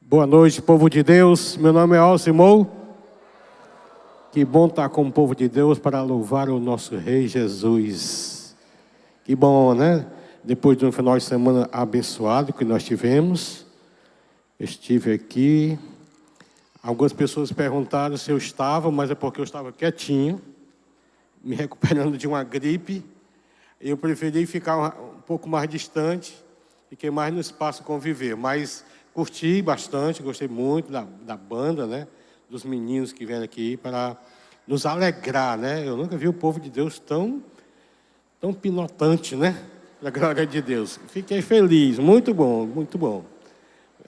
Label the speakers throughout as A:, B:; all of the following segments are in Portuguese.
A: Boa noite, povo de Deus. Meu nome é Alcimou. Que bom estar com o povo de Deus para louvar o nosso Rei Jesus. Que bom, né? Depois de um final de semana abençoado que nós tivemos, eu estive aqui. Algumas pessoas perguntaram se eu estava, mas é porque eu estava quietinho, me recuperando de uma gripe. Eu preferi ficar um pouco mais distante, fiquei mais no espaço conviver, mas curti bastante, gostei muito da banda, né? Dos meninos que vieram aqui para nos alegrar, né? Eu nunca vi o povo de Deus tão pinotante, né? Da glória de Deus. Fiquei feliz, muito bom, muito bom.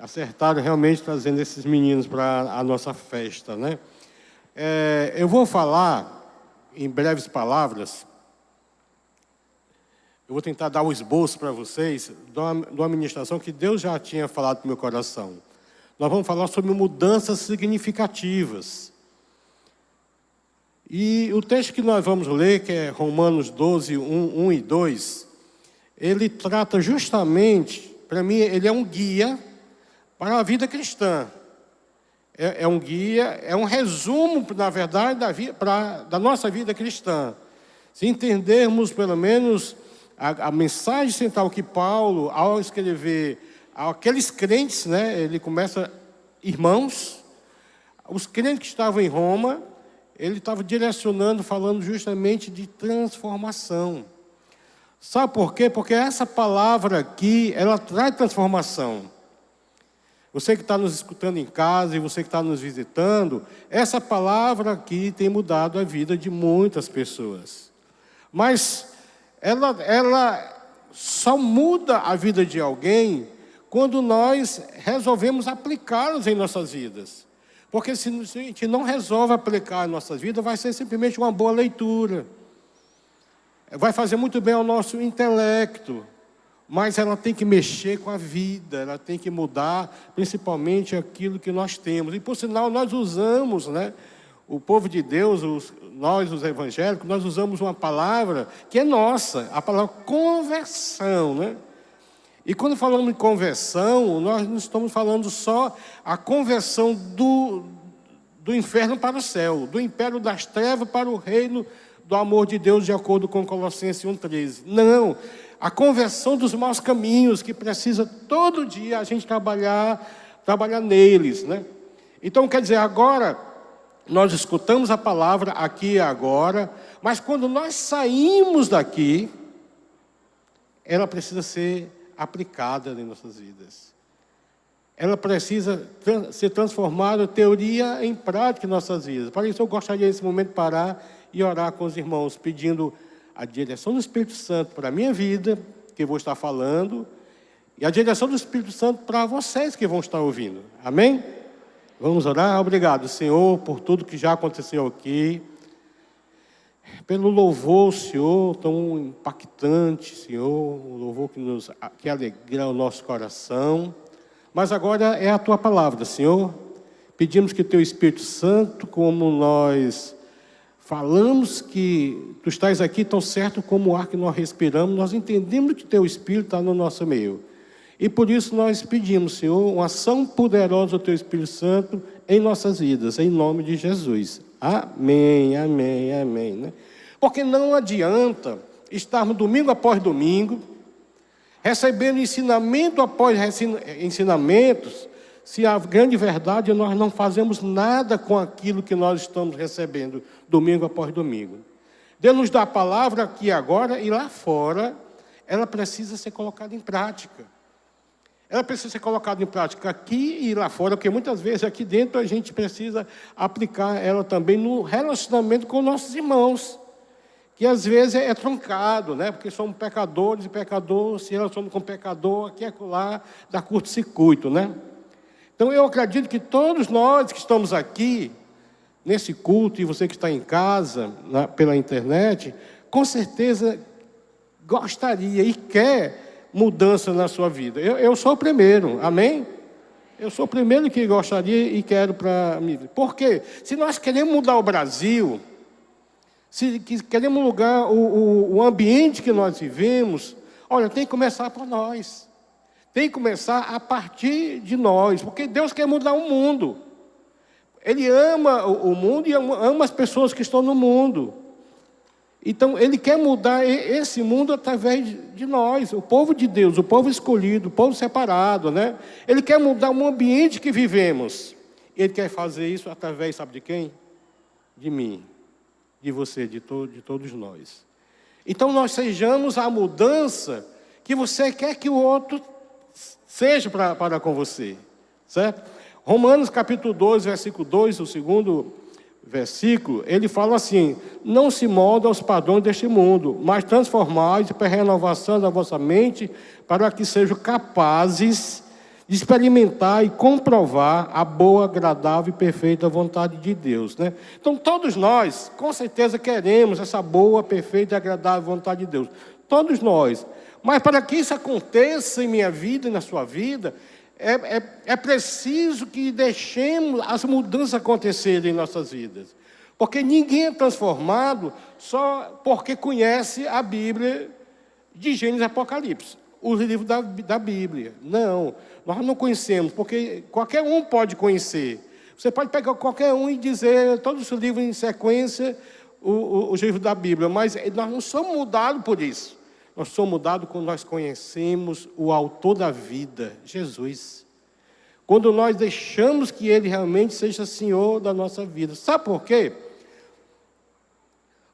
A: Acertaram realmente trazendo esses meninos para a nossa festa, né? Eu vou falar, em breves palavras, eu vou tentar dar um esboço para vocês de uma ministração que Deus já tinha falado para o meu coração. Nós vamos falar sobre mudanças significativas. E o texto que nós vamos ler, que é Romanos 12, 1 e 2, ele trata justamente, para mim, ele é um guia para a vida cristã. É um guia, é um resumo, na verdade, da nossa vida cristã. Se entendermos, pelo menos, a mensagem central que Paulo, ao escrever aqueles crentes, né, ele começa, irmãos, os crentes que estavam em Roma, ele estava direcionando, falando justamente de transformação. Sabe por quê? Porque essa palavra aqui, ela traz transformação. Você que está nos escutando em casa e você que está nos visitando, essa palavra aqui tem mudado a vida de muitas pessoas. Mas ela só muda a vida de alguém quando nós resolvemos aplicá-las em nossas vidas. Porque se a gente não resolve aplicar em nossas vidas, vai ser simplesmente uma boa leitura. Vai fazer muito bem ao nosso intelecto, mas ela tem que mexer com a vida, ela tem que mudar principalmente aquilo que nós temos. E, por sinal, nós usamos, né? O povo de Deus, nós, os evangélicos, nós usamos uma palavra que é nossa, a palavra conversão, né? E quando falamos em conversão, nós não estamos falando só a conversão do inferno para o céu, do império das trevas para o reino do amor de Deus, de acordo com Colossenses 1,13. Não, a conversão dos maus caminhos, que precisa todo dia a gente trabalhar neles, né? Então, quer dizer, agora nós escutamos a palavra aqui e agora, mas quando nós saímos daqui, ela precisa ser aplicada em nossas vidas. Ela precisa ser transformada, teoria em prática em nossas vidas. Para isso, eu gostaria nesse momento de parar e orar com os irmãos, pedindo a direção do Espírito Santo para a minha vida, que eu vou estar falando, e a direção do Espírito Santo para vocês que vão estar ouvindo. Amém? Vamos orar? Obrigado, Senhor, por tudo que já aconteceu aqui. Pelo louvor, Senhor, tão impactante, Senhor, o louvor que alegra o nosso coração. Mas agora é a Tua palavra, Senhor. Pedimos que Teu Espírito Santo, como nós falamos que Tu estás aqui tão certo como o ar que nós respiramos, nós entendemos que Teu Espírito está no nosso meio. E por isso nós pedimos, Senhor, uma ação poderosa do Teu Espírito Santo em nossas vidas, em nome de Jesus. Amém, amém, amém, né? Porque não adianta estarmos domingo após domingo, recebendo ensinamento após ensinamentos, se a grande verdade é que nós não fazemos nada com aquilo que nós estamos recebendo domingo após domingo. Deus nos dá a palavra aqui agora e lá fora, ela precisa ser colocada em prática. Ela precisa ser colocada em prática aqui e lá fora, porque muitas vezes aqui dentro a gente precisa aplicar ela também no relacionamento com nossos irmãos, que às vezes é truncado, né? Porque somos pecadores e pecador se relacionam com pecador, aqui e acolá, dá curto-circuito, né? Então eu acredito que todos nós que estamos aqui, nesse culto, e você que está em casa, pela internet, com certeza gostaria e quer mudança na sua vida. Eu sou o primeiro, amém? Eu sou o primeiro que gostaria e quero para mim. Por quê? Se nós queremos mudar o Brasil, se queremos mudar o ambiente que nós vivemos, olha, tem que começar por nós. tem que começar a partir de nós, porque Deus quer mudar o mundo. Ele ama o mundo e ama as pessoas que estão no mundo. Então, Ele quer mudar esse mundo através de nós, o povo de Deus, o povo escolhido, o povo separado, né? Ele quer mudar o ambiente que vivemos. Ele quer fazer isso através, sabe de quem? De mim, de você, de todos nós. Então, nós sejamos a mudança que você quer que o outro seja para com você, certo? Romanos capítulo 2, versículo 2, o segundo versículo, ele fala assim: não se molda aos padrões deste mundo, mas transformai-vos pela renovação da vossa mente, para que sejam capazes de experimentar e comprovar a boa, agradável e perfeita vontade de Deus, né? Então, todos nós, com certeza, queremos essa boa, perfeita e agradável vontade de Deus. Todos nós. Mas para que isso aconteça em minha vida e na sua vida, é preciso que deixemos as mudanças acontecerem em nossas vidas. Porque ninguém é transformado só porque conhece a Bíblia de Gênesis e Apocalipse, os livros da Bíblia. Não, nós não conhecemos, porque qualquer um pode conhecer. Você pode pegar qualquer um e dizer todos os livros em sequência, os livros da Bíblia, mas nós não somos mudados por isso. Nós somos mudados quando nós conhecemos o autor da vida, Jesus. Quando nós deixamos que Ele realmente seja Senhor da nossa vida. Sabe por quê?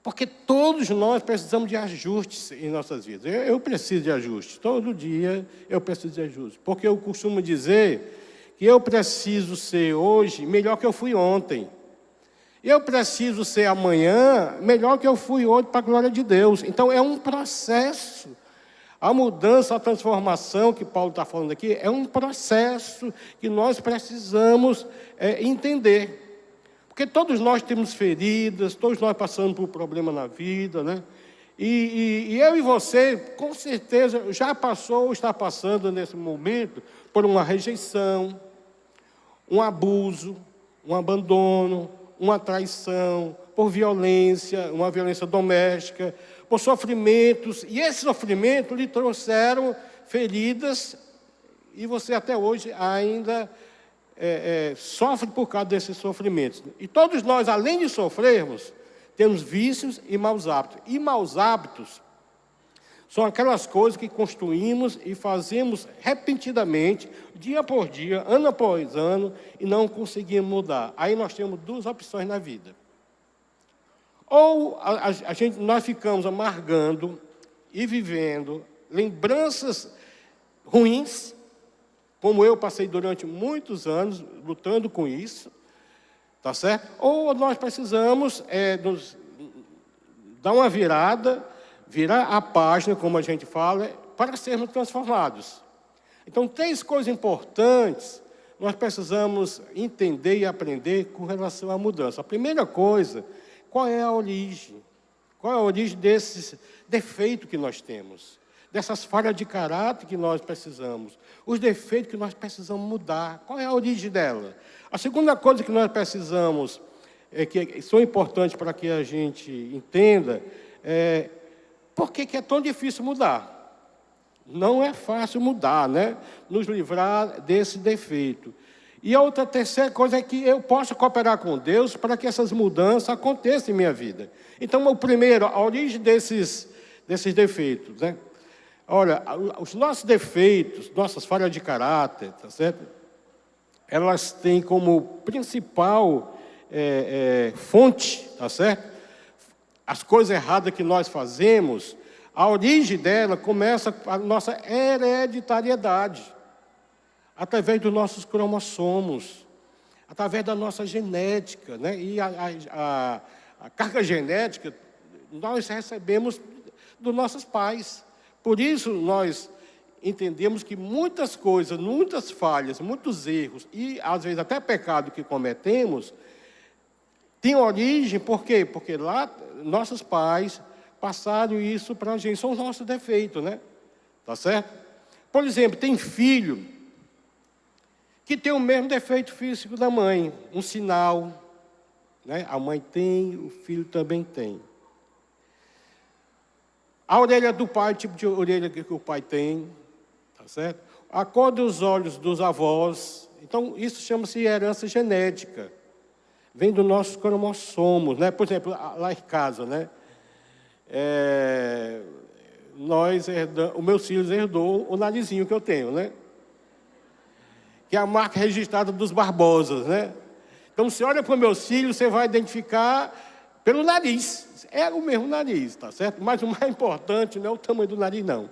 A: Porque todos nós precisamos de ajustes em nossas vidas. Eu preciso de ajustes. Todo dia eu preciso de ajustes. Porque eu costumo dizer que eu preciso ser hoje melhor que eu fui ontem. Eu preciso ser amanhã melhor que eu fui hoje para a glória de Deus. Então, é um processo. A mudança, a transformação que Paulo está falando aqui, é um processo que nós precisamos entender. Porque todos nós temos feridas, todos nós passamos por problema na vida, né? E eu e você, com certeza, já passou ou está passando nesse momento por uma rejeição, um abuso, um abandono, uma traição, por violência, uma violência doméstica, por sofrimentos. E esses sofrimentos lhe trouxeram feridas e você até hoje ainda sofre por causa desses sofrimentos. E todos nós, além de sofrermos, temos vícios e maus hábitos. E maus hábitos são aquelas coisas que construímos e fazemos repentinamente, dia por dia, ano após ano, e não conseguimos mudar. Aí nós temos duas opções na vida. Ou nós ficamos amargando e vivendo lembranças ruins, como eu passei durante muitos anos lutando com isso, tá certo? Ou nós precisamos nos dar uma virada, virar a página, como a gente fala, para sermos transformados. Então, 3 coisas importantes nós precisamos entender e aprender com relação à mudança. A primeira coisa, qual é a origem? Qual é a origem desses defeitos que nós temos? Dessas falhas de caráter que nós precisamos? Os defeitos que nós precisamos mudar? Qual é a origem dela? A segunda coisa que nós precisamos, que são importantes para que a gente entenda, por que é tão difícil mudar? Não é fácil mudar, né? Nos livrar desse defeito. E a outra terceira coisa é que eu posso cooperar com Deus para que essas mudanças aconteçam em minha vida. Então, o primeiro, a origem desses defeitos, né? Olha, os nossos defeitos, nossas falhas de caráter, tá certo? Elas têm como principal fonte, tá certo? As coisas erradas que nós fazemos, a origem dela começa a nossa hereditariedade, através dos nossos cromossomos, através da nossa genética, né? E a carga genética nós recebemos dos nossos pais. Por isso nós entendemos que muitas coisas, muitas falhas, muitos erros e às vezes até pecado que cometemos tem origem, por quê? Porque lá nossos pais passaram isso para a gente, são os nossos defeitos, né? Tá certo? Por exemplo, tem filho que tem o mesmo defeito físico da mãe, um sinal, né? A mãe tem, o filho também tem. A orelha do pai, o tipo de orelha que o pai tem, tá certo? a cor dos olhos dos avós. Então, isso chama-se herança genética. Vem dos nossos cromossomos, né? Por exemplo, lá em casa, né? Os meus filhos herdou o narizinho que eu tenho, né? Que é a marca registrada dos Barbosas, né? Então, você olha para os meus filhos, você vai identificar pelo nariz. É o mesmo nariz, tá certo? Mas o mais importante não é o tamanho do nariz, não.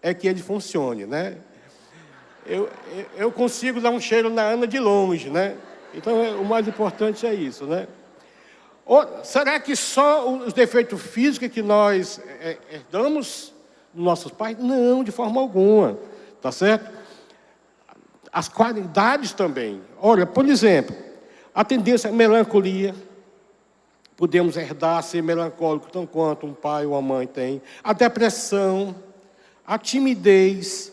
A: É que ele funcione, né? Eu consigo dar um cheiro na Ana de longe, né? Então, o mais importante é isso, né? Será que só os defeitos físicos que nós herdamos dos nossos pais? Não, de forma alguma, tá certo? As qualidades também. Olha, por exemplo, a tendência à melancolia. Podemos herdar, ser melancólico, tanto quanto um pai ou uma mãe tem. A depressão, a timidez,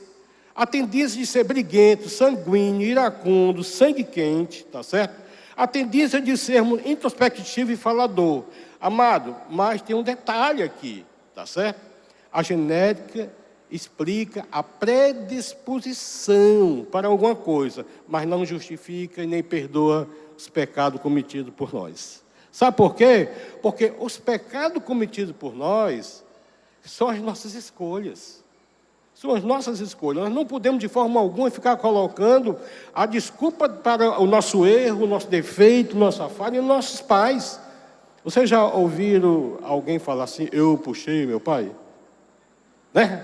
A: a tendência de ser briguento, sanguíneo, iracundo, sangue quente, tá certo? A tendência de sermos introspectivo e falador. Amado, mas tem um detalhe aqui, tá certo? A genética explica a predisposição para alguma coisa, mas não justifica e nem perdoa os pecados cometidos por nós. Sabe por quê? Porque os pecados cometidos por nós são as nossas escolhas. São as nossas escolhas. Nós não podemos, de forma alguma, ficar colocando a desculpa para o nosso erro, o nosso defeito, nossa falha e nossos pais. Vocês já ouviram alguém falar assim, eu puxei meu pai? Né?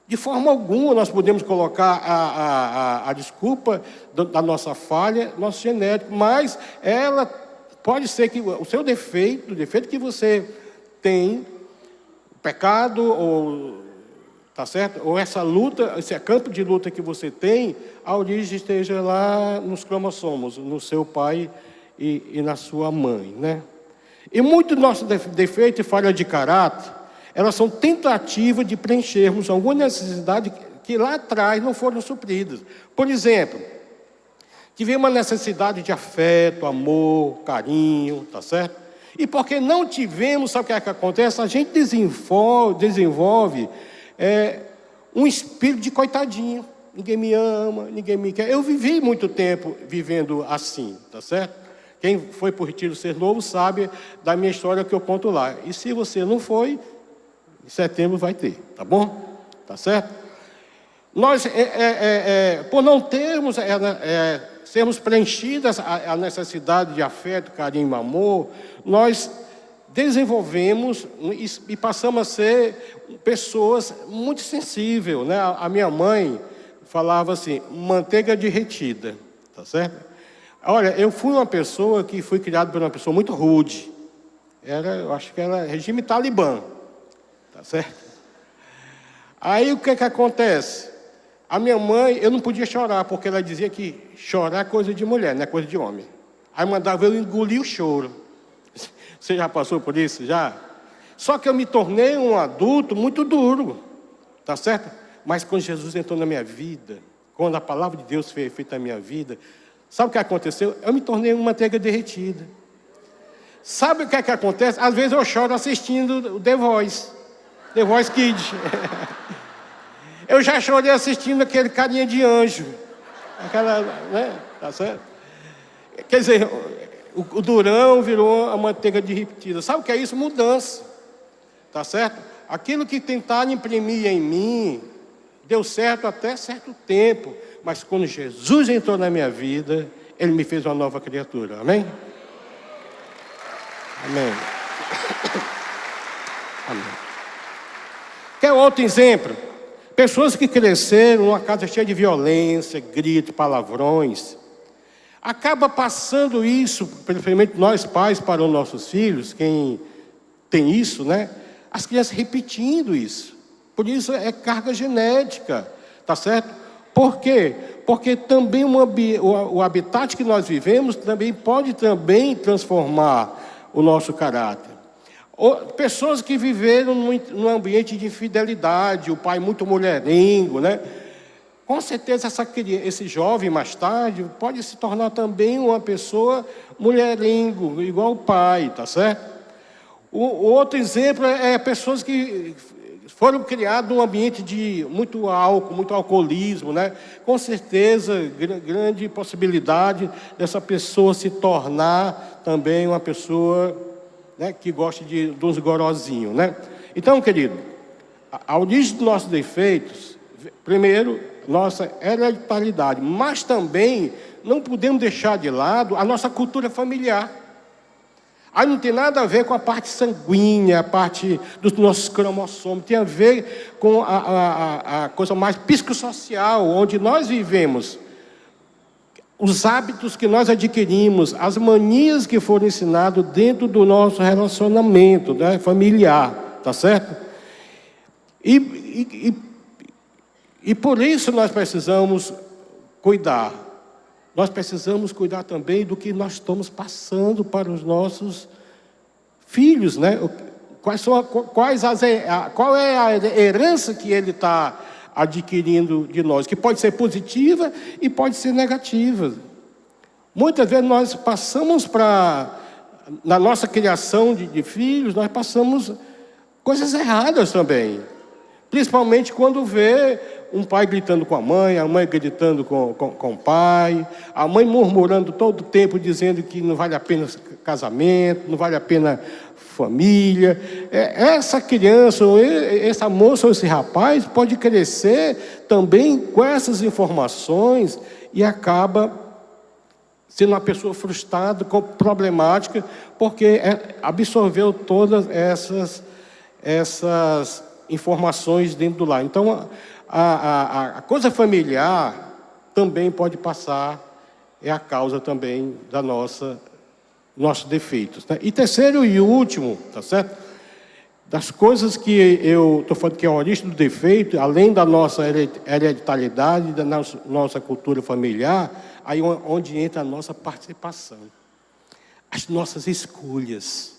A: De forma alguma nós podemos colocar a desculpa da nossa falha, nosso genético, mas ela pode ser que o seu defeito, o defeito que você tem, o pecado, ou, tá certo? Ou essa luta, esse campo de luta que você tem, a origem esteja lá nos cromossomos, no seu pai e na sua mãe, né? E muito do nosso defeito e falha de caráter, elas são tentativas de preenchermos alguma necessidade que lá atrás não foram supridas. Por exemplo, tivemos uma necessidade de afeto, amor, carinho, tá certo? E porque não tivemos, sabe o que é que acontece? A gente desenvolve um espírito de coitadinho. Ninguém me ama, ninguém me quer. Eu vivi muito tempo vivendo assim, tá certo? Quem foi para o Retiro Ser Novo sabe da minha história que eu conto lá. E se você não foi, em setembro vai ter, tá bom? Tá certo? Nós, por não termos, sermos preenchidas a necessidade de afeto, carinho, amor, nós desenvolvemos e passamos a ser pessoas muito sensíveis, né? A minha mãe falava assim, manteiga derretida, tá certo? Olha, eu fui uma pessoa que fui criado por uma pessoa muito rude. Eu acho que era regime talibã, tá certo? Aí o que acontece? A minha mãe, eu não podia chorar, porque ela dizia que chorar é coisa de mulher, não é coisa de homem. Aí mandava eu engolir o choro. Você já passou por isso? Já? Só que eu me tornei um adulto muito duro, tá certo? Mas quando Jesus entrou na minha vida, quando a palavra de Deus foi feita na minha vida, sabe o que aconteceu? Eu me tornei uma manteiga derretida. Sabe o que acontece? Às vezes eu choro assistindo o The Voice Kids. Eu já chorei assistindo aquele carinha de anjo. Aquela, né? Tá certo? Quer dizer, o durão virou a manteiga derretida. Sabe o que é isso? Mudança. Tá certo? Aquilo que tentaram imprimir em mim, deu certo até certo tempo. Mas quando Jesus entrou na minha vida, Ele me fez uma nova criatura. Amém? Amém. Amém. Quer outro exemplo? Pessoas que cresceram numa casa cheia de violência, grito, palavrões, acaba passando isso, principalmente nós pais, para os nossos filhos, quem tem isso, né? As crianças repetindo isso. Por isso é carga genética, tá certo? Por quê? Porque também o habitat que nós vivemos também pode também transformar o nosso caráter. Pessoas que viveram num ambiente de infidelidade, o pai muito mulherengo, né? Com certeza esse jovem mais tarde pode se tornar também uma pessoa mulherengo, igual o pai, tá certo? O outro exemplo é pessoas que foram criados um ambiente de muito álcool, muito alcoolismo, né? Com certeza, grande possibilidade dessa pessoa se tornar também uma pessoa, né, que gosta de uns gorozinhos, né? Então, querido, a origem dos nossos defeitos, primeiro, nossa hereditariedade, mas também não podemos deixar de lado a nossa cultura familiar. Aí não tem nada a ver com a parte sanguínea, a parte dos nossos cromossomos, tem a ver com a coisa mais psicossocial, onde nós vivemos, os hábitos que nós adquirimos, as manias que foram ensinadas dentro do nosso relacionamento, né, familiar, tá certo? E por isso nós precisamos cuidar. Nós precisamos cuidar também do que nós estamos passando para os nossos filhos, né? Qual é a herança que ele está adquirindo de nós, que pode ser positiva e pode ser negativa. Muitas vezes nós passamos na nossa criação de filhos, nós passamos coisas erradas também. Principalmente quando vê um pai gritando com a mãe gritando com o pai, a mãe murmurando todo o tempo, dizendo que não vale a pena casamento, não vale a pena família. Essa criança, ou essa moça ou esse rapaz pode crescer também com essas informações e acaba sendo uma pessoa frustrada, problemática, porque absorveu todas essas informações dentro do lar. Então, a coisa familiar também pode passar, é a causa também da nossos defeitos, né? E terceiro e último, tá certo? Das coisas que eu estou falando que é a origem do defeito, além da nossa hereditariedade, da nossa cultura familiar, aí onde entra a nossa participação, as nossas escolhas.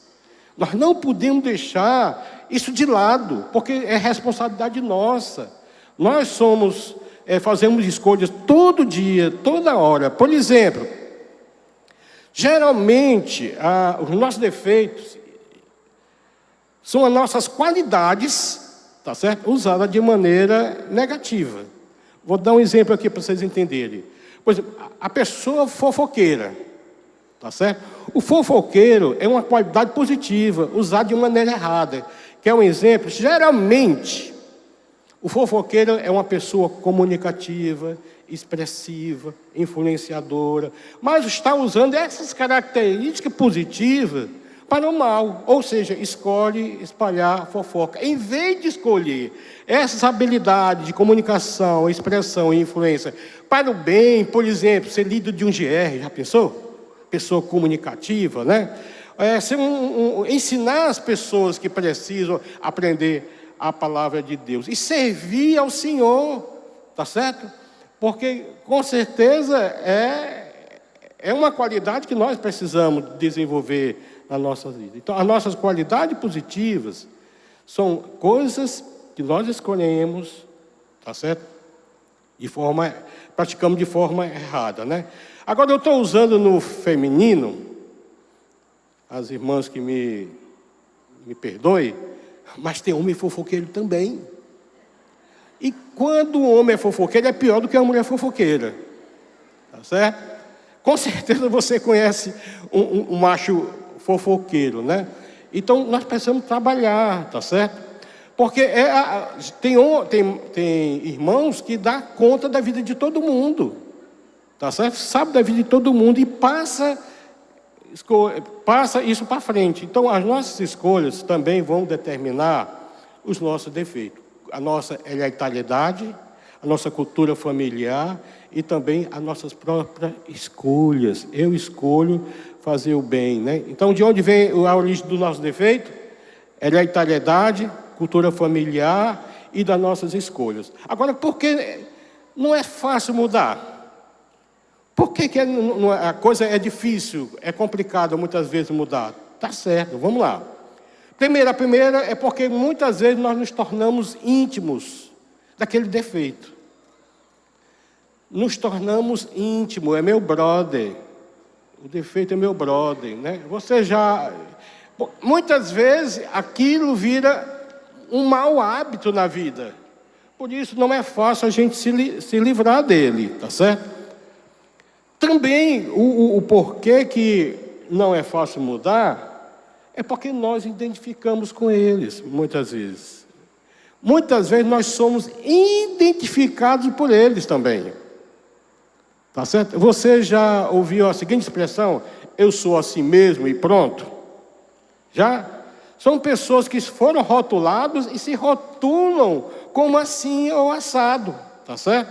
A: Nós não podemos deixar isso de lado, porque é responsabilidade nossa. Nós fazemos escolhas todo dia, toda hora. Por exemplo, geralmente, os nossos defeitos são as nossas qualidades, tá certo? Usadas de maneira negativa. Vou dar um exemplo aqui para vocês entenderem. Por exemplo, a pessoa fofoqueira, tá certo? O fofoqueiro é uma qualidade positiva, usada de maneira errada. Quer um exemplo? Geralmente, o fofoqueiro é uma pessoa comunicativa, expressiva, influenciadora, mas está usando essas características positivas para o mal, ou seja, escolhe espalhar fofoca. Em vez de escolher essas habilidades de comunicação, expressão e influência para o bem, por exemplo, ser líder de um GR, já pensou? Pessoa comunicativa, né? Ensinar as pessoas que precisam aprender a palavra de Deus e servir ao Senhor, tá certo? Porque com certeza é uma qualidade que nós precisamos desenvolver na nossa vida. Então, as nossas qualidades positivas são coisas que nós escolhemos, tá certo? Praticamos de forma errada, né? Agora eu estou usando no feminino, as irmãs que me perdoem, mas tem homem fofoqueiro também. E quando o homem é fofoqueiro, é pior do que a mulher fofoqueira. Tá certo? Com certeza você conhece um macho fofoqueiro, né? Então, nós precisamos trabalhar, tá certo? Porque tem irmãos que dão conta da vida de todo mundo. Tá certo? Sabe da vida de todo mundo e passa isso para frente. Então, as nossas escolhas também vão determinar os nossos defeitos. A nossa hereditariedade, a nossa cultura familiar e também as nossas próprias escolhas. Eu escolho fazer o bem, né? Então, de onde vem a origem do nosso defeito? Hereditariedade, cultura familiar e das nossas escolhas. Agora, por que não é fácil mudar? Por que a coisa é difícil, é complicado muitas vezes mudar? Tá certo, vamos lá. A primeira é porque muitas vezes nós nos tornamos íntimos daquele defeito. Nos tornamos íntimos, é meu brother. O defeito é meu brother, né? Muitas vezes aquilo vira um mau hábito na vida. Por isso não é fácil a gente se livrar dele, tá certo? Também o porquê que não é fácil mudar é porque nós identificamos com eles, muitas vezes. Muitas vezes nós somos identificados por eles também. Tá certo? Você já ouviu a seguinte expressão: eu sou assim mesmo e pronto? Já? São pessoas que foram rotulados e se rotulam como assim ou assado, tá certo?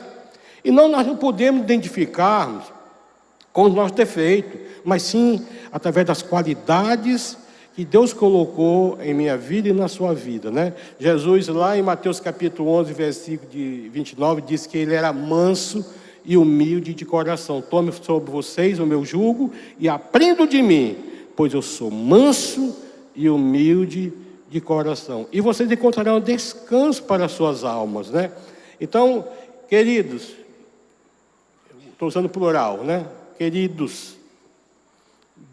A: E nós não podemos identificarmos com os nossos defeitos, mas sim através das qualidades que Deus colocou em minha vida e na sua vida, né? Jesus, lá em Mateus capítulo 11, versículo de 29, diz que ele era manso e humilde de coração. Tome sobre vocês o meu jugo e aprendam de mim, pois eu sou manso e humilde de coração. E vocês encontrarão descanso para as suas almas, né? Então, queridos, estou usando plural, né? Queridos,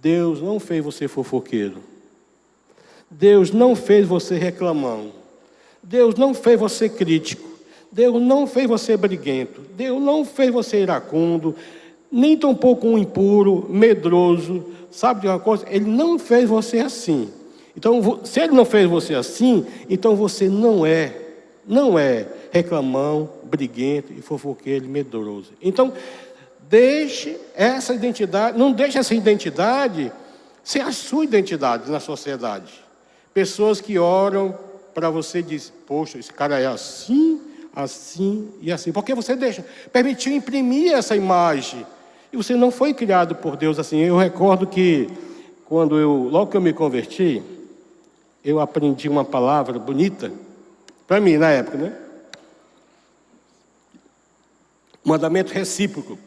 A: Deus não fez você fofoqueiro. Deus não fez você reclamão. Deus não fez você crítico. Deus não fez você briguento. Deus não fez você iracundo, nem tampouco um impuro, medroso. Sabe de uma coisa? Ele não fez você assim. Então, se ele não fez você assim, então você não é reclamão, briguento e fofoqueiro e medroso. Então, deixe essa identidade, não deixe essa identidade ser a sua identidade na sociedade. Pessoas que oram para você e dizem: poxa, esse cara é assim, assim e assim. Porque você permitiu imprimir essa imagem. E você não foi criado por Deus assim. Eu recordo que, logo que eu me converti, eu aprendi uma palavra bonita, para mim, na época, né? Mandamento recíproco.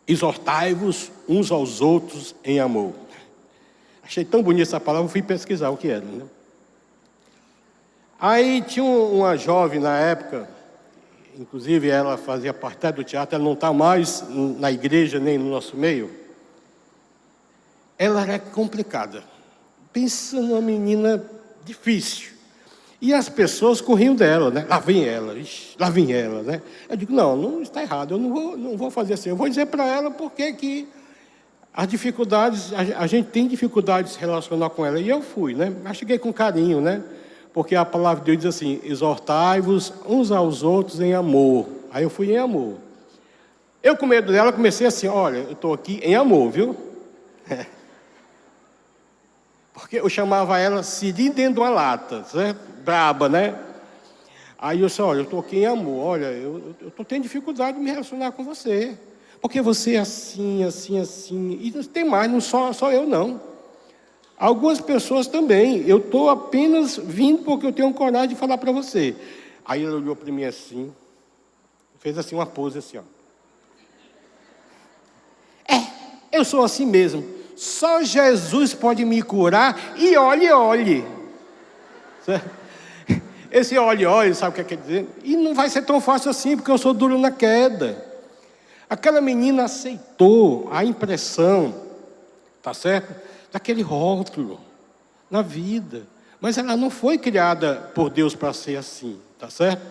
A: Exortai-vos uns aos outros em amor. Achei tão bonita essa palavra, fui pesquisar o que era, né? Aí tinha uma jovem na época, inclusive ela fazia parte do teatro, ela não está mais na igreja nem no nosso meio. Ela era complicada. Pensa numa menina difícil. E as pessoas corriam dela, né? Lá vem ela, né? Eu digo: não está errado, eu não vou fazer assim. Eu vou dizer para ela porque que as dificuldades, a gente tem dificuldade de se relacionar com ela. E eu fui, né? Mas cheguei com carinho, né? Porque a palavra de Deus diz assim: exortai-vos uns aos outros em amor. Aí eu fui em amor. Eu, com medo dela, comecei assim: olha, eu estou aqui em amor, viu? Porque eu chamava ela siri dentro de uma lata, certo? Braba, né? Aí eu disse: olha, eu estou aqui em amor, olha, eu estou tendo dificuldade de me relacionar com você. Porque você é assim, assim, assim. E tem mais, não só eu, não. Algumas pessoas também. Eu estou apenas vindo porque eu tenho coragem de falar para você. Aí ela olhou para mim assim, fez assim uma pose assim, ó. Eu sou assim mesmo. Só Jesus pode me curar e olhe. Certo? Esse olhe, sabe o que quer dizer? E não vai ser tão fácil assim, porque eu sou duro na queda. Aquela menina aceitou a impressão, tá certo? Daquele rótulo na vida. Mas ela não foi criada por Deus para ser assim, tá certo?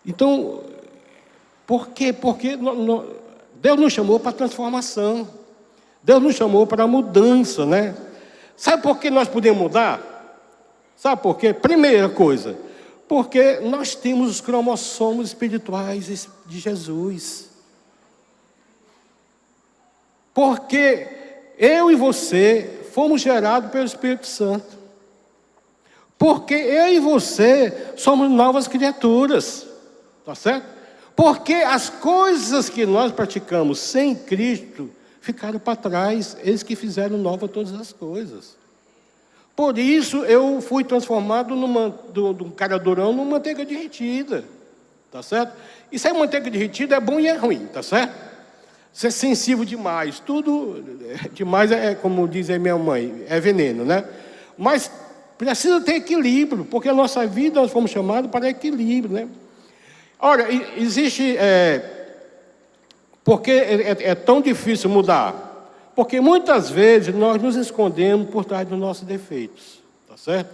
A: Então, por quê? Porque Deus nos chamou para transformação. Deus nos chamou para mudança, né? Sabe por que nós podemos mudar? Sabe por quê? Primeira coisa, porque nós temos os cromossomos espirituais de Jesus. Porque eu e você fomos gerados pelo Espírito Santo. Porque eu e você somos novas criaturas. Tá certo? Porque as coisas que nós praticamos sem Cristo ficaram para trás. Eles que fizeram nova todas as coisas. Por isso eu fui transformado de um cara durão numa manteiga derretida. Tá certo? E se é manteiga derretida é bom e é ruim, tá certo? Ser sensível demais, tudo demais como diz a minha mãe, é veneno, né? Mas precisa ter equilíbrio, porque a nossa vida nós fomos chamados para equilíbrio, né? Olha, existe, porque é tão difícil mudar? Porque muitas vezes nós nos escondemos por trás dos nossos defeitos, tá certo?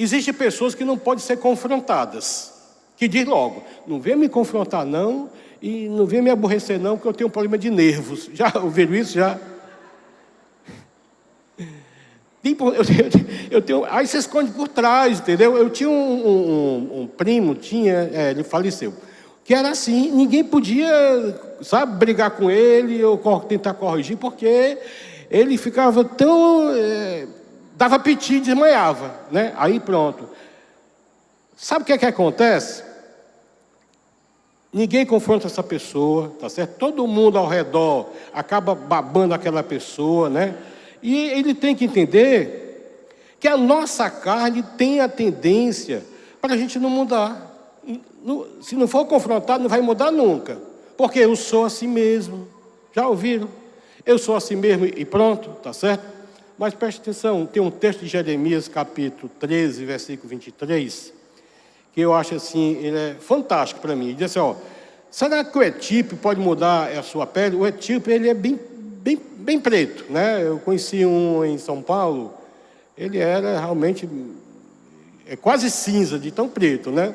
A: Existem pessoas que não podem ser confrontadas, que diz logo, não vem me confrontar não, e não vem me aborrecer não, porque eu tenho um problema de nervos. Já ouviram isso? Já? Eu tenho, aí você esconde por trás, entendeu? Eu tinha um primo, ele faleceu, que era assim, ninguém podia, sabe, brigar com ele ou tentar corrigir, porque ele ficava tão... dava apetite e desmanhava, né? Aí pronto. Sabe o que é que acontece? Ninguém confronta essa pessoa, tá certo? Todo mundo ao redor acaba babando aquela pessoa, né? E ele tem que entender que a nossa carne tem a tendência para a gente não mudar. Se não for confrontado, não vai mudar nunca. Porque eu sou assim mesmo. Já ouviram? Eu sou assim mesmo e pronto, tá certo? Mas preste atenção, tem um texto de Jeremias, capítulo 13, versículo 23, que eu acho assim, ele é fantástico para mim. Ele diz assim, ó, será que o etíope pode mudar a sua pele? O etíope, ele é bem preto, né? Eu conheci um em São Paulo, ele era realmente quase cinza, de tão preto, né?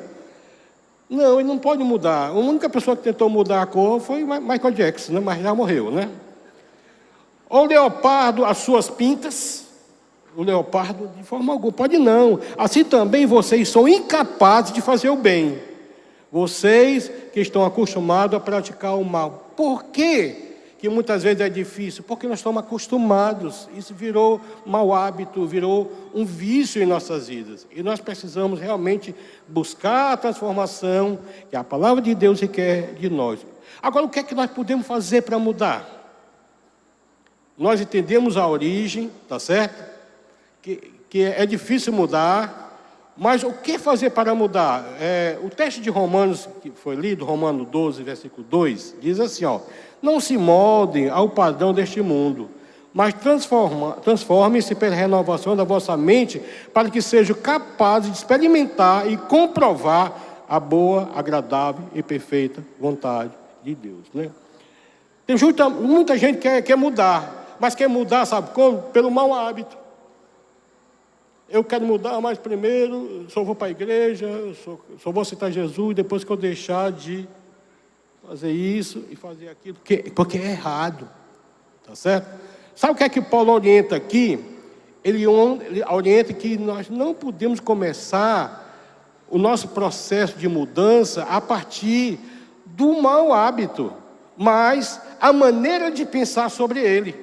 A: Não, ele não pode mudar. A única pessoa que tentou mudar a cor foi Michael Jackson, né? Mas já morreu, né? O leopardo, as suas pintas, o leopardo, de forma alguma, pode não. Assim também vocês são incapazes de fazer o bem. Vocês que estão acostumados a praticar o mal. Por quê que muitas vezes é difícil? Porque nós estamos acostumados. Isso virou mau hábito, virou um vício em nossas vidas. E nós precisamos realmente buscar a transformação que a palavra de Deus requer de nós. Agora, o que é que nós podemos fazer para mudar? Nós entendemos a origem, tá certo? Que é difícil mudar, mas o que fazer para mudar? O texto de Romanos, que foi lido, Romanos 12, versículo 2, diz assim, ó, não se moldem ao padrão deste mundo, mas transformem-se pela renovação da vossa mente, para que sejam capazes de experimentar e comprovar a boa, agradável e perfeita vontade de Deus, né? Tem muita gente que quer mudar, mas quer mudar, sabe como? Pelo mau hábito. Eu quero mudar, mas primeiro só vou para a igreja, só vou aceitar Jesus, depois que eu deixar de fazer isso e fazer aquilo, porque é errado, tá certo? Sabe o que é que Paulo orienta aqui? Ele orienta que nós não podemos começar o nosso processo de mudança a partir do mau hábito, mas a maneira de pensar sobre ele.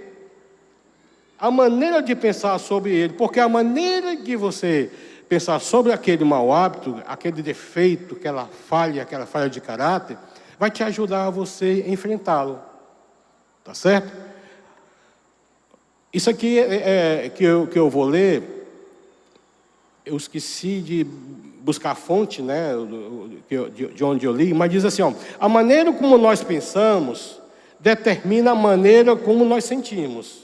A: A maneira de pensar sobre ele, porque a maneira de você pensar sobre aquele mau hábito, aquele defeito, aquela falha de caráter, vai te ajudar a você enfrentá-lo. Tá certo? Isso aqui que eu vou ler, eu esqueci de buscar a fonte, né, de onde eu li, mas diz assim, ó, a maneira como nós pensamos determina a maneira como nós sentimos.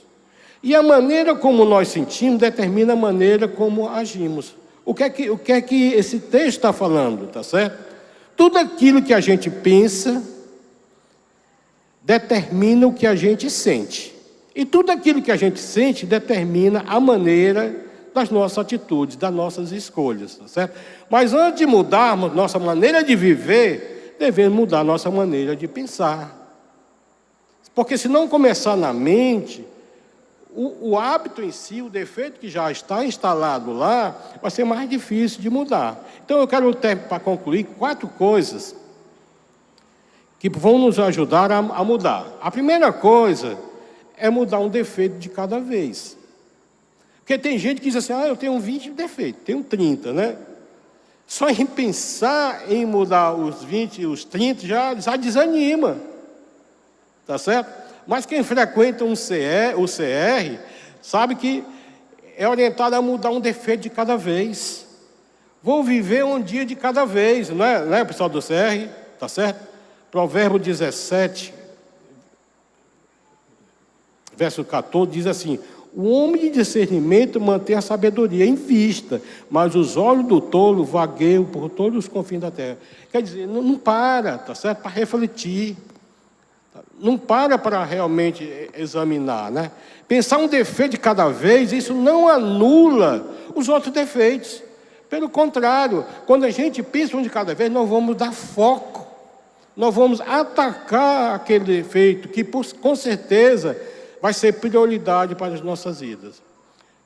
A: E a maneira como nós sentimos determina a maneira como agimos. O que é que esse texto está falando, tá certo? Tudo aquilo que a gente pensa determina o que a gente sente. E tudo aquilo que a gente sente determina a maneira das nossas atitudes, das nossas escolhas, tá certo? Mas antes de mudarmos nossa maneira de viver, devemos mudar nossa maneira de pensar. Porque se não começar na mente, o hábito em si, o defeito que já está instalado lá, vai ser mais difícil de mudar. Então eu quero, para concluir, 4 coisas que vão nos ajudar a mudar. A primeira coisa é mudar um defeito de cada vez. Porque tem gente que diz assim, eu tenho 20 defeitos, tenho 30, né? Só em pensar em mudar os 20 e os 30 já desanima. Tá certo? Mas quem frequenta o CR, sabe que é orientado a mudar um defeito de cada vez. Vou viver um dia de cada vez, não é pessoal do CR? Tá certo? Provérbio 17, verso 14, diz assim, o homem de discernimento mantém a sabedoria em vista, mas os olhos do tolo vagueiam por todos os confins da terra. Quer dizer, não para, tá certo? Para refletir. Não para realmente examinar, né? Pensar um defeito de cada vez, isso não anula os outros defeitos. Pelo contrário, quando a gente pensa um de cada vez, nós vamos dar foco. Nós vamos atacar aquele defeito que, com certeza, vai ser prioridade para as nossas vidas.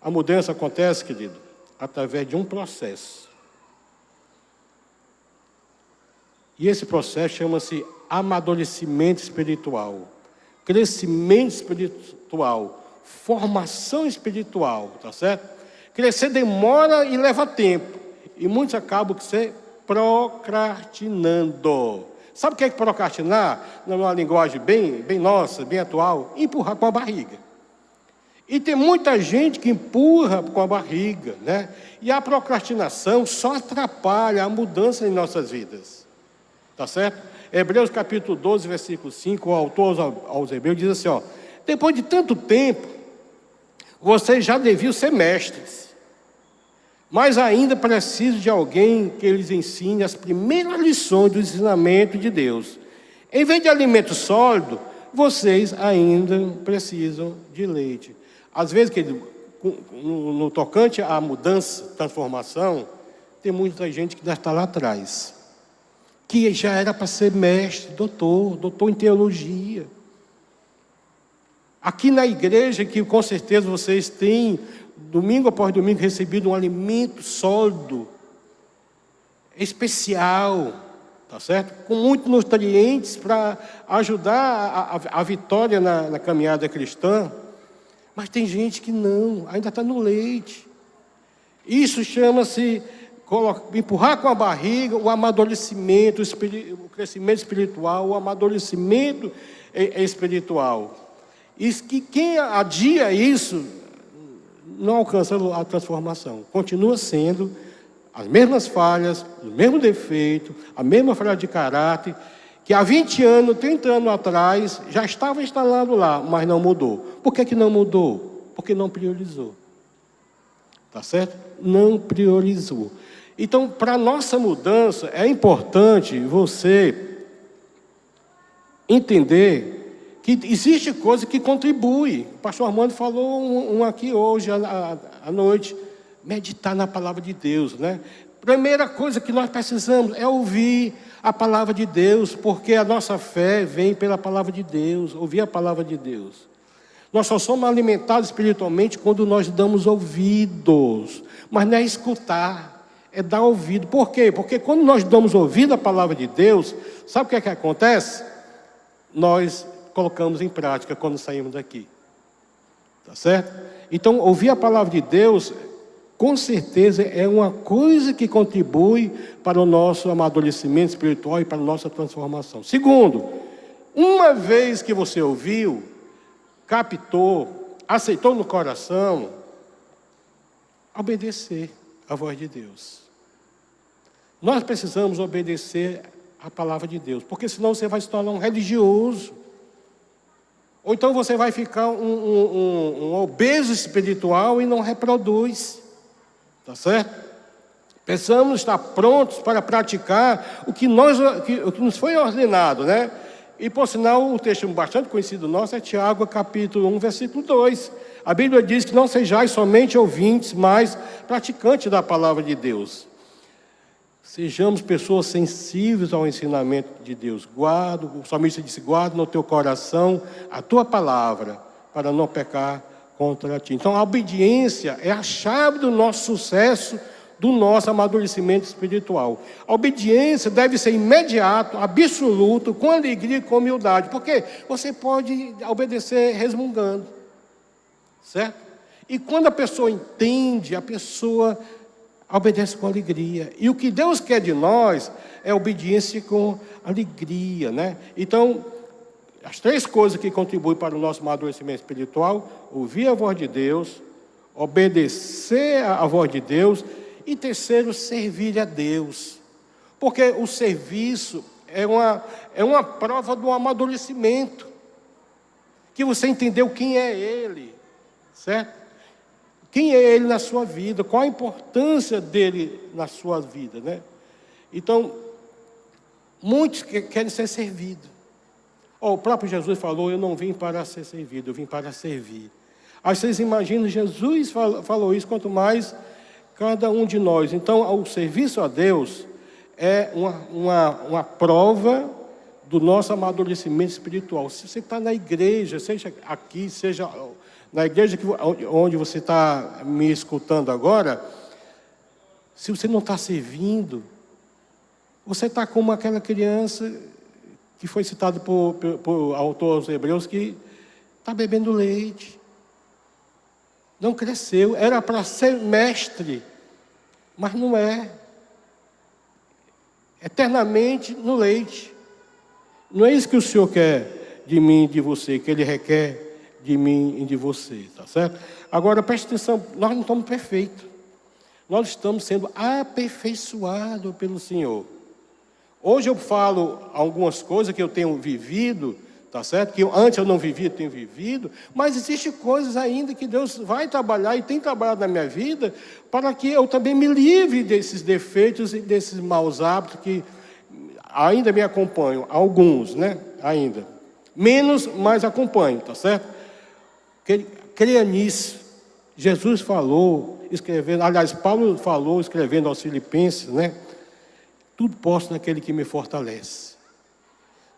A: A mudança acontece, querido, através de um processo. E esse processo chama-se amadurecimento espiritual, crescimento espiritual, formação espiritual, tá certo? Crescer demora e leva tempo. E muitos acabam procrastinando. Sabe o que é procrastinar? Numa linguagem bem nossa, bem atual, empurrar com a barriga. E tem muita gente que empurra com a barriga, né? E a procrastinação só atrapalha a mudança em nossas vidas. Tá certo? Hebreus capítulo 12, versículo 5, o autor aos Hebreus diz assim, ó: depois de tanto tempo, vocês já deviam ser mestres, mas ainda precisam de alguém que lhes ensine as primeiras lições do ensinamento de Deus. Em vez de alimento sólido, vocês ainda precisam de leite. Às vezes, no tocante à mudança, transformação, tem muita gente que já está lá atrás, que já era para ser mestre, doutor em teologia. Aqui na igreja, que com certeza vocês têm, domingo após domingo, recebido um alimento sólido, especial, tá certo? Com muitos nutrientes para ajudar a vitória na caminhada cristã. Mas tem gente que não, ainda está no leite. Isso chama-se empurrar com a barriga o amadurecimento, o crescimento espiritual, o amadurecimento espiritual. E que quem adia isso não alcança a transformação. Continua sendo as mesmas falhas, o mesmo defeito, a mesma falha de caráter, que há 20 anos, 30 anos atrás, já estava instalado lá, mas não mudou. Por que não mudou? Porque não priorizou. Tá certo? Não priorizou. Então, para a nossa mudança, é importante você entender que existe coisa que contribui. O pastor Armando falou um aqui hoje, à noite, meditar na palavra de Deus, né? Primeira coisa que nós precisamos é ouvir a palavra de Deus, porque a nossa fé vem pela palavra de Deus, ouvir a palavra de Deus. Nós só somos alimentados espiritualmente quando nós damos ouvidos, mas não é escutar, é dar ouvido. Por quê? Porque quando nós damos ouvido à palavra de Deus, sabe o que é que acontece? Nós colocamos em prática quando saímos daqui. Tá certo? Então, ouvir a palavra de Deus, com certeza, é uma coisa que contribui para o nosso amadurecimento espiritual e para a nossa transformação. Segundo, uma vez que você ouviu, captou, aceitou no coração, obedecer a voz de Deus. Nós precisamos obedecer a palavra de Deus, porque senão você vai se tornar um religioso. Ou então você vai ficar um obeso espiritual e não reproduz. Tá certo? Precisamos estar prontos para praticar o que nos foi ordenado, né? E por sinal, um texto bastante conhecido nosso é Tiago, capítulo 1, versículo 2. A Bíblia diz que não sejais somente ouvintes, mas praticantes da palavra de Deus. Sejamos pessoas sensíveis ao ensinamento de Deus. O salmista disse: guarda no teu coração a tua palavra, para não pecar contra ti. Então, a obediência é a chave do nosso sucesso, do nosso amadurecimento espiritual. A obediência deve ser imediato, absoluto, com alegria e com humildade. Porque você pode obedecer resmungando. Certo? E quando a pessoa entende, a pessoa obedece com alegria. E o que Deus quer de nós é obediência com alegria, né? Então, as três coisas que contribuem para o nosso amadurecimento espiritual: ouvir a voz de Deus, obedecer a voz de Deus, e terceiro, servir a Deus. Porque o serviço é uma prova do amadurecimento, que você entendeu quem é Ele, certo? Quem é Ele na sua vida, qual a importância dEle na sua vida, né? Então, muitos querem ser servidos. O próprio Jesus falou: eu não vim para ser servido, eu vim para servir. Aí vocês imaginam, Jesus falou isso, quanto mais Cada um de nós. Então, o serviço a Deus é uma prova do nosso amadurecimento espiritual. Se você está na igreja, seja aqui, seja na igreja onde você está me escutando agora, se você não está servindo, você está como aquela criança que foi citada por autor aos Hebreus, que está bebendo leite. Não cresceu, era para ser mestre, mas não é. Eternamente no leite. Não é isso que o Senhor quer de mim e de você, que Ele requer de mim e de você, tá certo? Agora, preste atenção, nós não estamos perfeitos. Nós estamos sendo aperfeiçoados pelo Senhor. Hoje eu falo algumas coisas que eu tenho vivido, tá certo? Que antes eu não vivia, tenho vivido, mas existem coisas ainda que Deus vai trabalhar e tem trabalhado na minha vida para que eu também me livre desses defeitos e desses maus hábitos que ainda me acompanham, alguns, né? Ainda. Menos, mas acompanham, tá certo? Creia nisso. Jesus falou, escrevendo, aliás, Paulo falou, escrevendo aos Filipenses, né? Tudo posso naquele que me fortalece.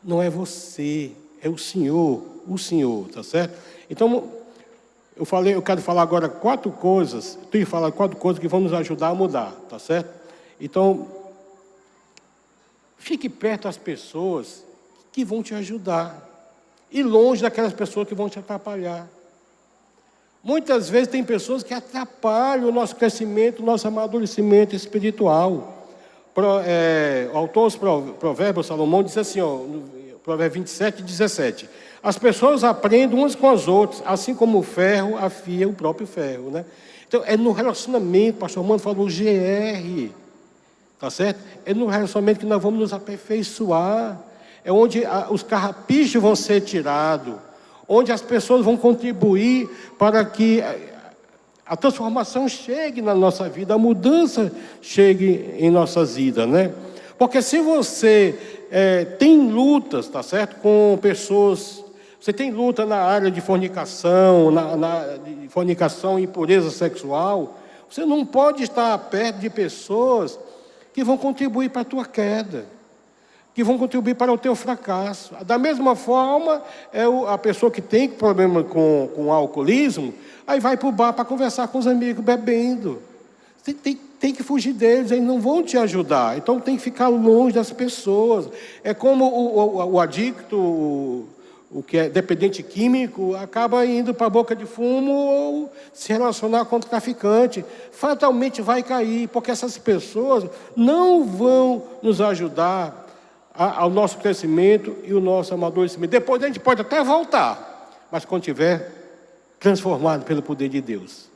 A: Não é você, é o Senhor, tá certo? Então, eu quero falar agora 4 coisas, tenho que falar 4 coisas que vão nos ajudar a mudar, tá certo? Então, fique perto das pessoas que vão te ajudar e longe daquelas pessoas que vão te atrapalhar. Muitas vezes tem pessoas que atrapalham o nosso crescimento, o nosso amadurecimento espiritual. O autor dos Provérbios, Salomão, diz assim, no Provérbio 27, 17. As pessoas aprendem umas com as outras, assim como o ferro afia o próprio ferro, né? Então, é no relacionamento, o pastor Mano falou GR, tá certo? É no relacionamento que nós vamos nos aperfeiçoar. É onde os carrapichos vão ser tirados, onde as pessoas vão contribuir para que a transformação chegue na nossa vida, a mudança chegue em nossas vidas, né? Porque se você tem lutas, tá certo? Com pessoas, você tem luta na área de fornicação, de fornicação e impureza sexual, você não pode estar perto de pessoas que vão contribuir para a tua queda, que vão contribuir para o teu fracasso. Da mesma forma, a pessoa que tem problema com alcoolismo, aí vai para o bar para conversar com os amigos bebendo. Tem que fugir deles, eles não vão te ajudar. Então tem que ficar longe das pessoas. É como o adicto, o que é dependente químico, acaba indo para a boca de fumo ou se relacionar com o traficante. Fatalmente vai cair, porque essas pessoas não vão nos ajudar ao nosso crescimento e o nosso amadurecimento. Depois a gente pode até voltar, mas quando estiver transformado pelo poder de Deus.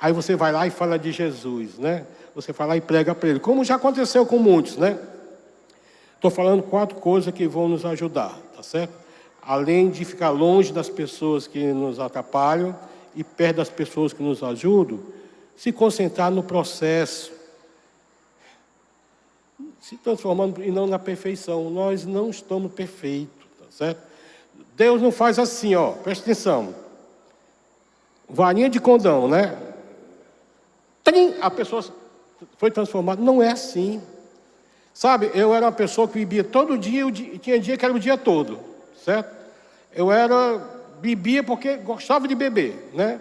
A: Aí você vai lá e fala de Jesus, né? Você vai lá e prega para ele, como já aconteceu com muitos, né? Estou falando 4 coisas que vão nos ajudar, tá certo? Além de ficar longe das pessoas que nos atrapalham e perto das pessoas que nos ajudam, se concentrar no processo, se transformando e não na perfeição. Nós não estamos perfeitos, tá certo? Deus não faz assim, ó, presta atenção. Varinha de condão, né? A pessoa foi transformada. Não é assim. Sabe, eu era uma pessoa que bebia todo dia, e tinha dia que era o dia todo, certo? Bebia porque gostava de beber, né?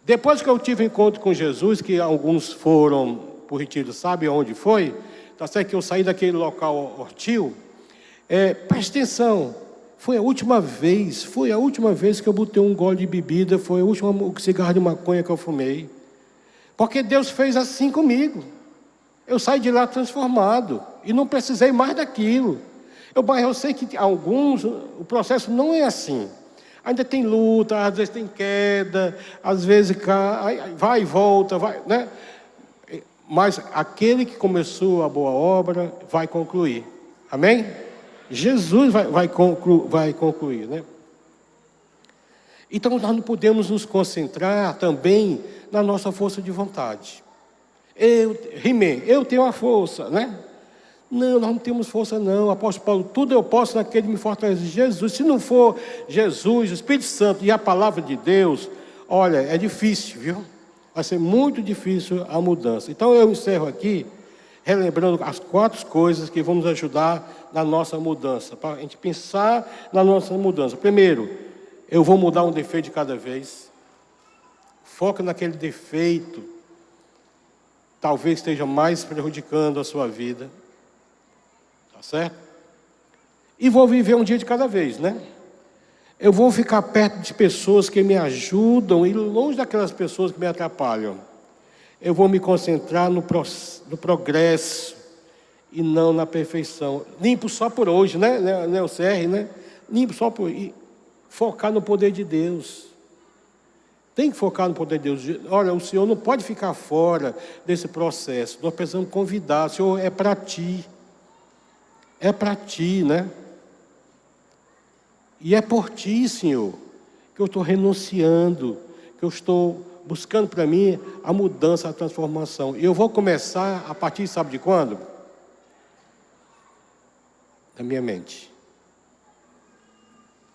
A: Depois que eu tive encontro com Jesus, que alguns foram por retiro, sabe onde foi? Tá certo que eu saí daquele local hostil. Presta atenção, foi a última vez que eu botei um gole de bebida, foi o último cigarro de maconha que eu fumei. Porque Deus fez assim comigo. Eu saí de lá transformado e não precisei mais daquilo. Mas eu sei que alguns, o processo não é assim. Ainda tem luta, às vezes tem queda, às vezes vai e volta, né? Mas aquele que começou a boa obra vai concluir. Amém? Jesus vai concluir, né? Então nós não podemos nos concentrar também na nossa força de vontade. Eu tenho a força, né? Não, nós não temos força não. O apóstolo Paulo, tudo eu posso naquele que me fortalece. Jesus, se não for Jesus, o Espírito Santo e a palavra de Deus, olha, é difícil, viu? Vai ser muito difícil a mudança. Então eu encerro aqui, relembrando as 4 coisas que vão nos ajudar na nossa mudança, para a gente pensar na nossa mudança. Primeiro, eu vou mudar um defeito de cada vez. Foca naquele defeito, talvez esteja mais prejudicando a sua vida. Tá certo? E vou viver um dia de cada vez, né? Eu vou ficar perto de pessoas que me ajudam e longe daquelas pessoas que me atrapalham. Eu vou me concentrar no progresso e não na perfeição. Limpo só por hoje, né? O CR, né? Limpo só por hoje. Focar no poder de Deus. Tem que focar no poder de Deus. Olha, o Senhor não pode ficar fora desse processo. Nós precisamos convidar. O Senhor é para ti. É para ti, né? E é por ti, Senhor, que eu estou renunciando, que eu estou buscando para mim a mudança, a transformação. E eu vou começar a partir, sabe de quando? Da minha mente.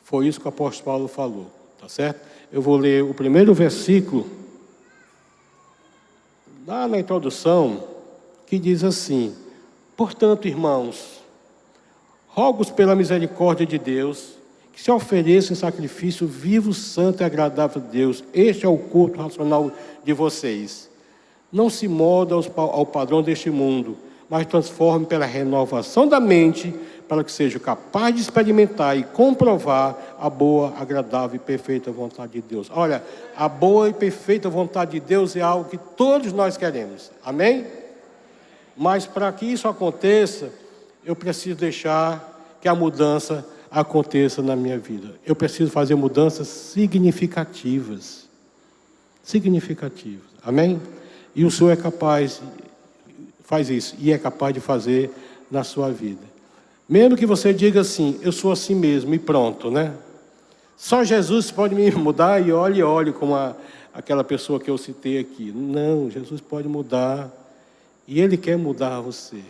A: Foi isso que o apóstolo Paulo falou, tá certo? Eu vou ler o primeiro versículo, lá na introdução, que diz assim: portanto, irmãos, rogo-vos pela misericórdia de Deus, que se ofereça em sacrifício vivo, santo e agradável a Deus. Este é o culto racional de vocês. Não se molde ao padrão deste mundo, mas transforme pela renovação da mente, para que seja capaz de experimentar e comprovar a boa, agradável e perfeita vontade de Deus. Olha, a boa e perfeita vontade de Deus é algo que todos nós queremos. Amém? Mas para que isso aconteça, eu preciso deixar que a mudança aconteça na minha vida. Eu preciso fazer mudanças significativas. Significativas. Amém? E o Senhor é capaz, faz isso, e é capaz de fazer na sua vida. Mesmo que você diga assim, eu sou assim mesmo, e pronto, né? Só Jesus pode me mudar, e olhe como aquela pessoa que eu citei aqui. Não, Jesus pode mudar, e Ele quer mudar você.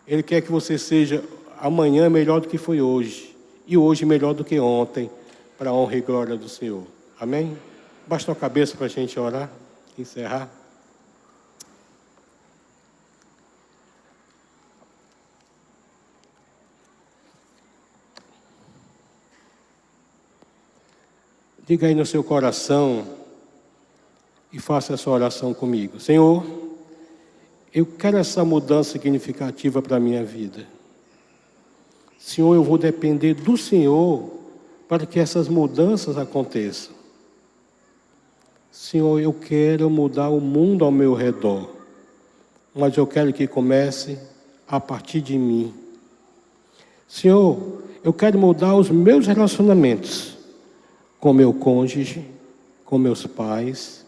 A: Ele quer que você seja amanhã melhor do que foi hoje, e hoje melhor do que ontem, para a honra e glória do Senhor. Amém? Baixa a cabeça para a gente orar, encerrar. Diga aí no seu coração e faça essa oração comigo. Senhor, eu quero essa mudança significativa para a minha vida. Senhor, eu vou depender do Senhor para que essas mudanças aconteçam. Senhor, eu quero mudar o mundo ao meu redor, mas eu quero que comece a partir de mim. Senhor, eu quero mudar os meus relacionamentos com meu cônjuge, com meus pais,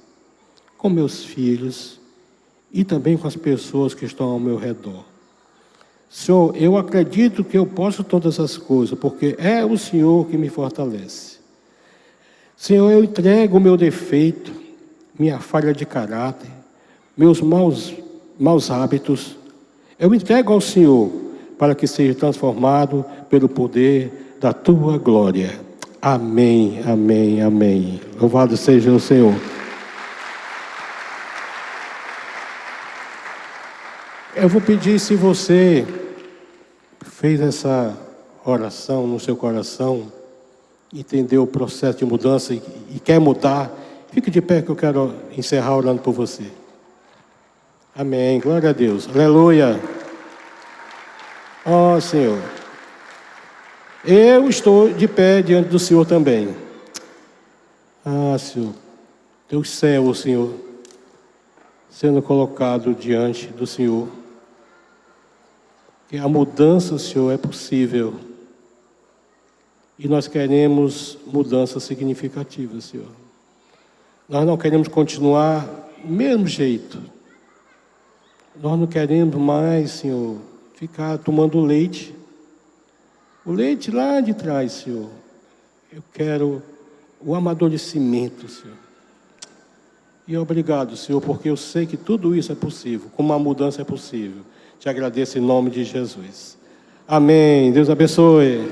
A: com meus filhos e também com as pessoas que estão ao meu redor. Senhor, eu acredito que eu posso todas as coisas, porque é o Senhor que me fortalece. Senhor, eu entrego o meu defeito, minha falha de caráter, meus maus hábitos. Eu entrego ao Senhor para que seja transformado pelo poder da Tua glória. Amém, amém, amém. Louvado seja o Senhor. Eu vou pedir, se você fez essa oração no seu coração, entendeu o processo de mudança e quer mudar, fique de pé que eu quero encerrar orando por você. Amém, glória a Deus, aleluia. Ó Senhor, eu estou de pé diante do Senhor também. Ah, Senhor, teu céu, Senhor, sendo colocado diante do Senhor. Que a mudança, Senhor, é possível. E nós queremos mudanças significativas, Senhor. Nós não queremos continuar do mesmo jeito. Nós não queremos mais, Senhor, ficar tomando leite. O leite lá de trás, Senhor. Eu quero o amadurecimento, Senhor. E obrigado, Senhor, porque eu sei que tudo isso é possível, como a mudança é possível. Te agradeço em nome de Jesus. Amém. Deus abençoe.